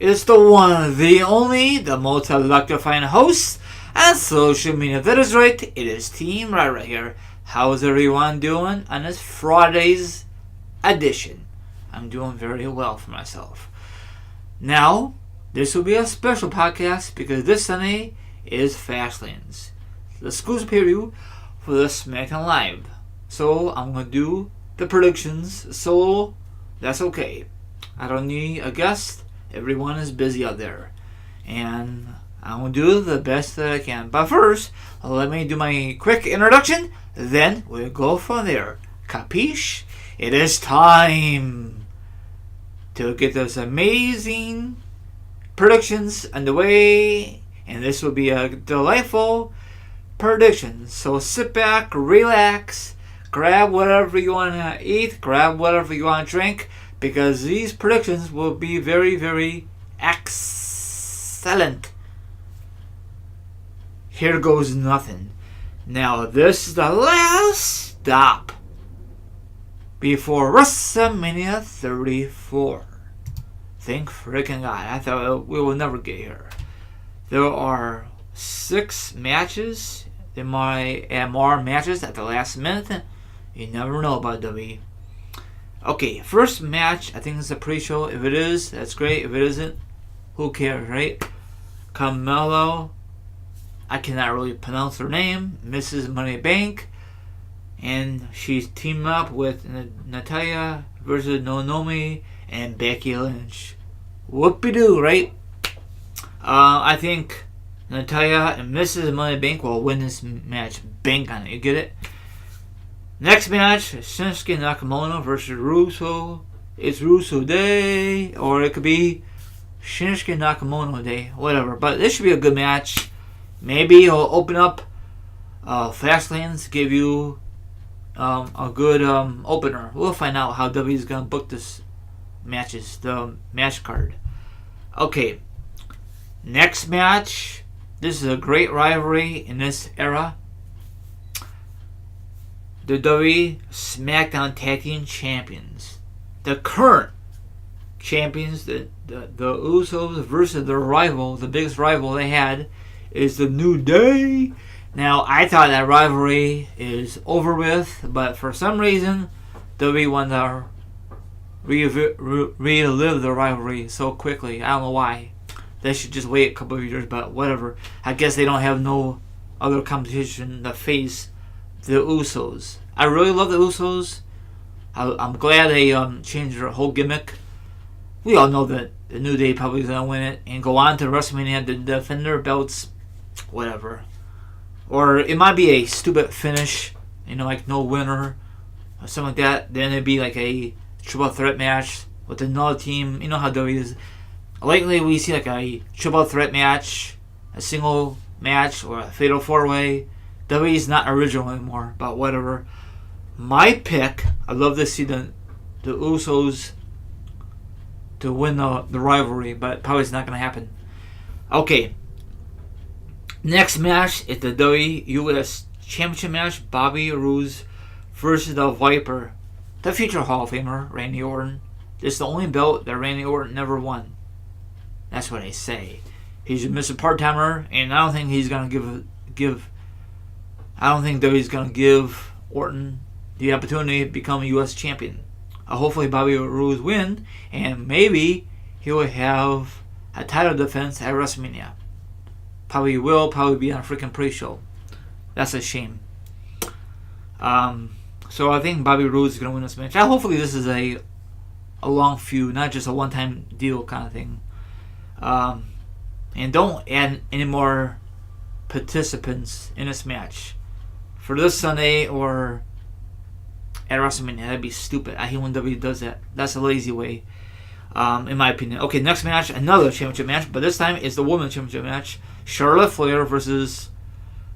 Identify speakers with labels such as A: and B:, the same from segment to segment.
A: It's the one, the only, the most electrifying host and social media. That is right, it is Team Ryry here. How's everyone doing on this Friday's edition? I'm doing very well for myself. Now, this will be a special podcast because this Sunday is Fastlane's, the exclusive preview for the SmackDown Live. So I'm going to do the predictions, so that's okay. I don't need a guest. Everyone is busy out there. And I'm going to do the best that I can. But first, let me do my quick introduction. Then we'll go from there. Capiche? It is time to get those amazing predictions underway. And this will be a delightful prediction. So sit back, relax, grab whatever you want to eat, grab whatever you want to drink, because these predictions will be very, very excellent. Here goes nothing. Now, this is the last stop before WrestleMania 34. Thank freaking God. I thought we will never get here. There are 6 matches. There might add more matches at the last minute. You never know about WWE. Okay, first match, I think it's a pre-show. If it is, that's great. If it isn't, who cares, right? Carmelo, I cannot really pronounce her name, Mrs. Money Bank, and she's teamed up with Natalya versus Naomi and Becky Lynch. Whoopie-doo, right? I think Natalya and Mrs. Money Bank will win this match. Bank on it, you get it? Next match, Shinsuke Nakamura versus Russo. It's Russo Day, or it could be Shinsuke Nakamura Day, whatever. But this should be a good match. Maybe it'll open up Fastlane to give you a good opener. We'll find out how W is going to book this matches, the match card. Okay, next match. This is a great rivalry in this era. The WWE SmackDown Tag Team Champions. The current champions, the Usos versus their rival, the biggest rival they had, is the New Day. Now, I thought that rivalry is over with, but for some reason, WWE wanted to relive the rivalry so quickly. I don't know why. They should just wait a couple of years, but whatever. I guess they don't have no other competition to face the Usos. I really love the Usos. I'm glad they changed their whole gimmick. We all know that the New Day probably is going to win it and go on to WrestleMania to defend their belts. Whatever. Or it might be a stupid finish, like no winner or something like that. Then it'd be like a triple threat match with another team. You know how WWE is. Lately we see like a triple threat match, a single match, or a fatal 4-way. WWE is not original anymore, but whatever. My pick, I'd love to see the Usos to win the rivalry, but probably it's not going to happen. Okay. Next match is the WWE US Championship match. Bobby Roode versus the Viper, the future Hall of Famer, Randy Orton. This is the only belt that Randy Orton never won. That's what they say. He's a Mr. Part-Timer, and I don't think he's going to give. I don't think WWE's going to give Orton the opportunity to become a U.S. champion. Hopefully Bobby Roode win, and maybe he will have a title defense at WrestleMania. Probably be on a freaking pre-show. That's a shame. So I think Bobby Roode is going to win this match. Hopefully this is a long feud, not just a one-time deal kind of thing. And don't add any more participants in this match for this Sunday or at WrestleMania. That'd be stupid. I hate when WWE does that. That's a lazy way, in my opinion. Okay, next match, another championship match, but this time it's the women's championship match. Charlotte Flair versus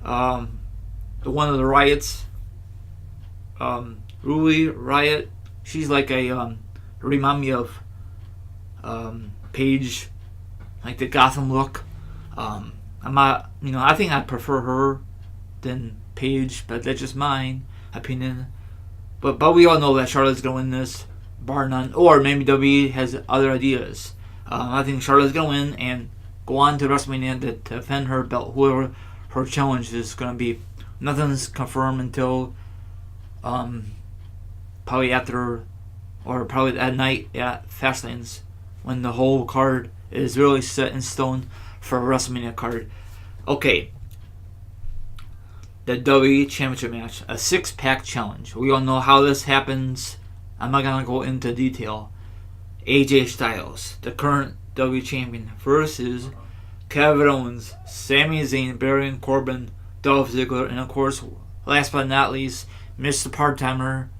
A: the one of the Riots, Ruby Riot. She's like a remind me of Paige, like the Gotham look. I'm not, I think I prefer her than Paige, but that's just mine opinion. But we all know that Charlotte's going to win this, bar none. Or maybe WWE has other ideas. I think Charlotte's gonna win and go on to WrestleMania to defend her belt. Whoever her challenge is gonna be. Nothing's confirmed until probably after, or probably at night at Fastlanes, when the whole card is really set in stone for a WrestleMania card. Okay. The WWE Championship match, a 6-pack challenge. We all know how this happens. I'm not gonna go into detail. AJ Styles, the current WWE Champion, versus Kevin Owens, Sami Zayn, Baron Corbin, Dolph Ziggler, and of course, last but not least, Mr. Part-Timer,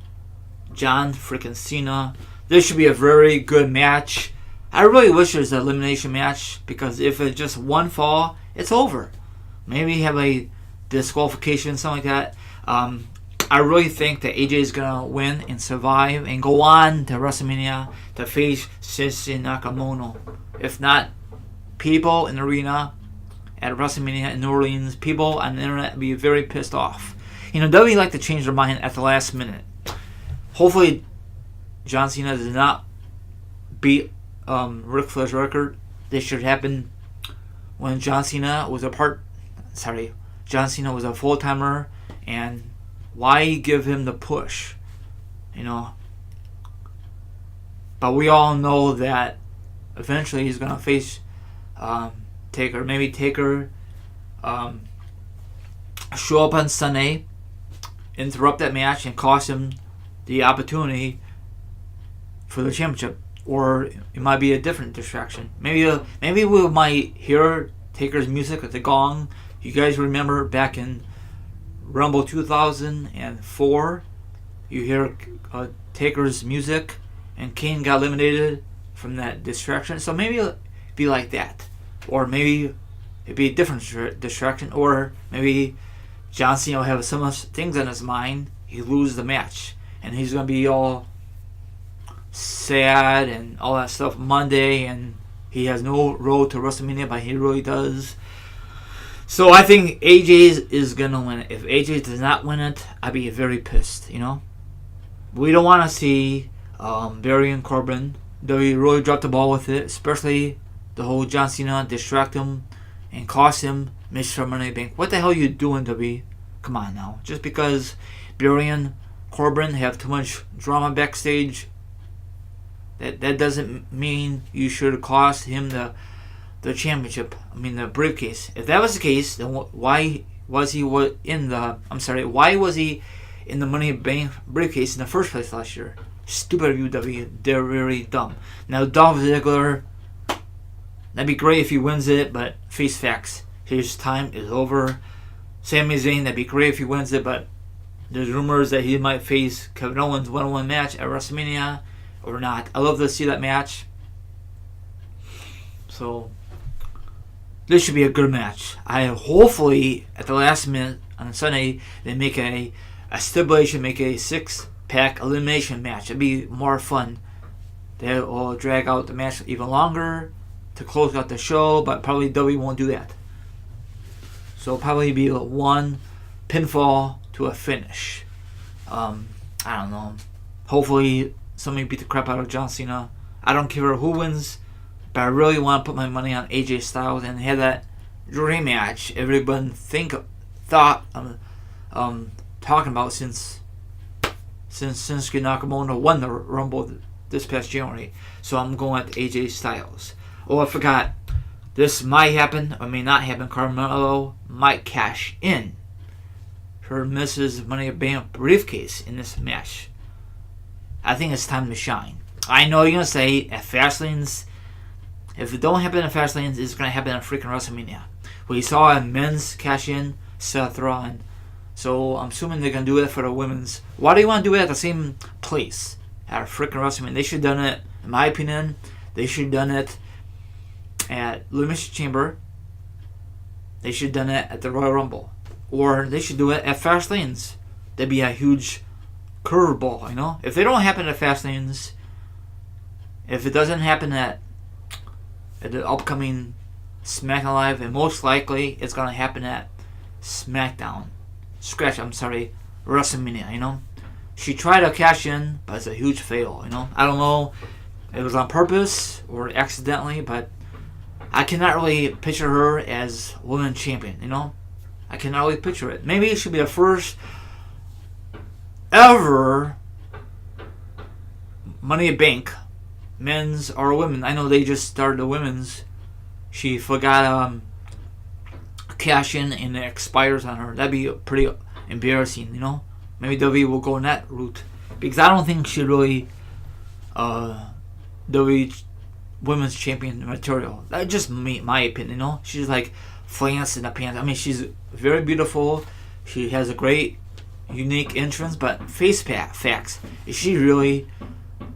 A: John freaking Cena. This should be a very good match. I really wish there's an elimination match, because if it's just one fall, it's over. Maybe have a disqualification, something like that. I really think that AJ is gonna win and survive and go on to WrestleMania to face Shinsuke Nakamura. If not, people in the arena at WrestleMania in New Orleans, people on the internet will be very pissed off. WWE like to change their mind at the last minute. Hopefully, John Cena does not beat Ric Flair's record. This should happen when John Cena was a full-timer, and why give him the push? But we all know that eventually he's going to face Taker. Maybe Taker show up on Sunday, interrupt that match, and cost him the opportunity for the championship. Or it might be a different distraction. Maybe we might hear Taker's music at the gong. You guys remember back in Rumble 2004, you hear Taker's music, and Kane got eliminated from that distraction. So maybe it'll be like that. Or maybe it'd be a different distraction. Or maybe John Cena will have so much things on his mind, he loses the match. And he's going to be all sad and all that stuff Monday, and he has no road to WrestleMania, but he really does. So I think AJ is going to win it. If AJ does not win it, I'd be very pissed, We don't want to see Baron Corbin. They really dropped the ball with it, especially the whole John Cena distract him and cost him Mr. Money Bank. What the hell are you doing, WWE? Come on now. Just because Baron Corbin have too much drama backstage, that doesn't mean you should cost him the championship. The briefcase. If that was the case, then why was he in the Money Bank briefcase in the first place last year? Stupid of you, WWE. They're really dumb. Now, Dolph Ziggler, that'd be great if he wins it, but face facts, his time is over. Sami Zayn, that'd be great if he wins it, but there's rumors that he might face Kevin Owens one-on-one match at WrestleMania or not. I love to see that match. So this should be a good match. Hopefully at the last minute on Sunday they make a stipulation, make a 6-pack elimination match. It'd be more fun. They will drag out the match even longer to close out the show, but probably WWE won't do that. So it'll probably be one pinfall to a finish. I don't know. Hopefully somebody beat the crap out of John Cena. I don't care who wins, but I really want to put my money on AJ Styles and have that dream match everyone thought talking about since Shinsuke Nakamura won the Rumble this past January. So I'm going with AJ Styles. Oh, I forgot. This might happen or may not happen. Carmelo might cash in her Mrs. Money Bank briefcase in this match. I think it's time to shine. I know you're going to say at Fastlanes, if it don't happen at Fastlanes, it's going to happen at freaking WrestleMania. We saw a men's cash in, Seth Rollins. So I'm assuming they're going to do it for the women's. Why do you want to do it at the same place? At freaking WrestleMania. They should have done it, in my opinion, they should have done it at Elimination Chamber. They should have done it at the Royal Rumble. Or they should do it at Fastlanes. That'd be a huge curveball, If they don't happen at Fastlanes, if it doesn't happen at the upcoming SmackDown Live, and most likely it's going to happen at SmackDown. WrestleMania, She tried to cash in, but it's a huge fail, I don't know. it was on purpose or accidentally, but I cannot really picture her as women's champion, you know? I cannot really picture it. Maybe it should be the first ever Money in the Bank, men's or women. I know they just started the women's. She forgot cash in and it expires on her. That'd be pretty embarrassing, you know? Maybe WWE will go in that route. Because I don't think she really WWE women's champion material. That's just my opinion, you know? She's like flance in the pants. I mean, she's very beautiful. She has a great, unique entrance, but facts. Is she really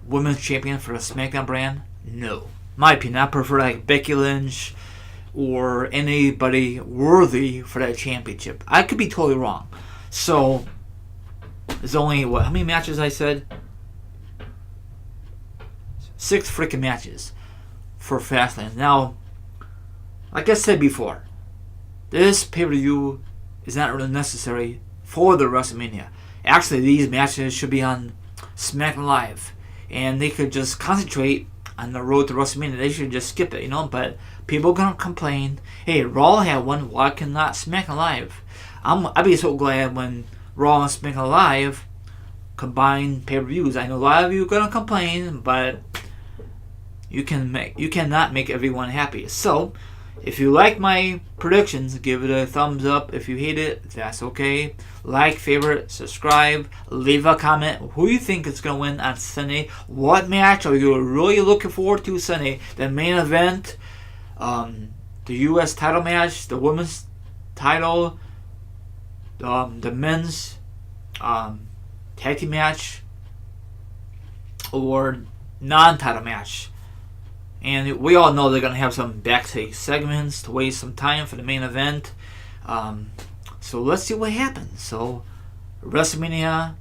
A: women's champion for the SmackDown brand? No. My opinion, I prefer like Becky Lynch or anybody worthy for that championship. I could be totally wrong. So, there's only, how many matches I said? 6 freaking matches for Fastlane. Now, like I said before, this pay-per-view is not really necessary for the WrestleMania. Actually, these matches should be on SmackDown Live. And they could just concentrate on the road to WrestleMania. They should just skip it, you know. But people are going to complain, hey, Raw had one, why cannot SmackDown Live? I'd be so glad when Raw and SmackDown Live combine pay-per-views. I know a lot of you are going to complain, but you cannot make everyone happy. So, if you like my predictions, give it a thumbs up. If you hate it, that's okay. Like, favorite, subscribe, leave a comment. Who you think is going to win on Sunday? What match are you really looking forward to Sunday? The main event, the U.S. title match, the women's title, the men's tag team match, or non-title match. And we all know they're going to have some backstage segments to waste some time for the main event. So let's see what happens. So WrestleMania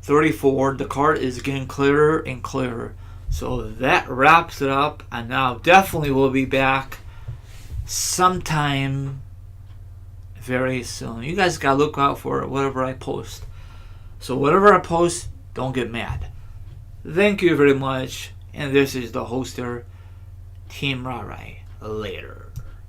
A: 34, the card is getting clearer and clearer. So that wraps it up. And now definitely we'll be back sometime very soon. You guys got to look out for whatever I post. So whatever I post, don't get mad. Thank you very much. And this is the hoster, Team Ryry. Later.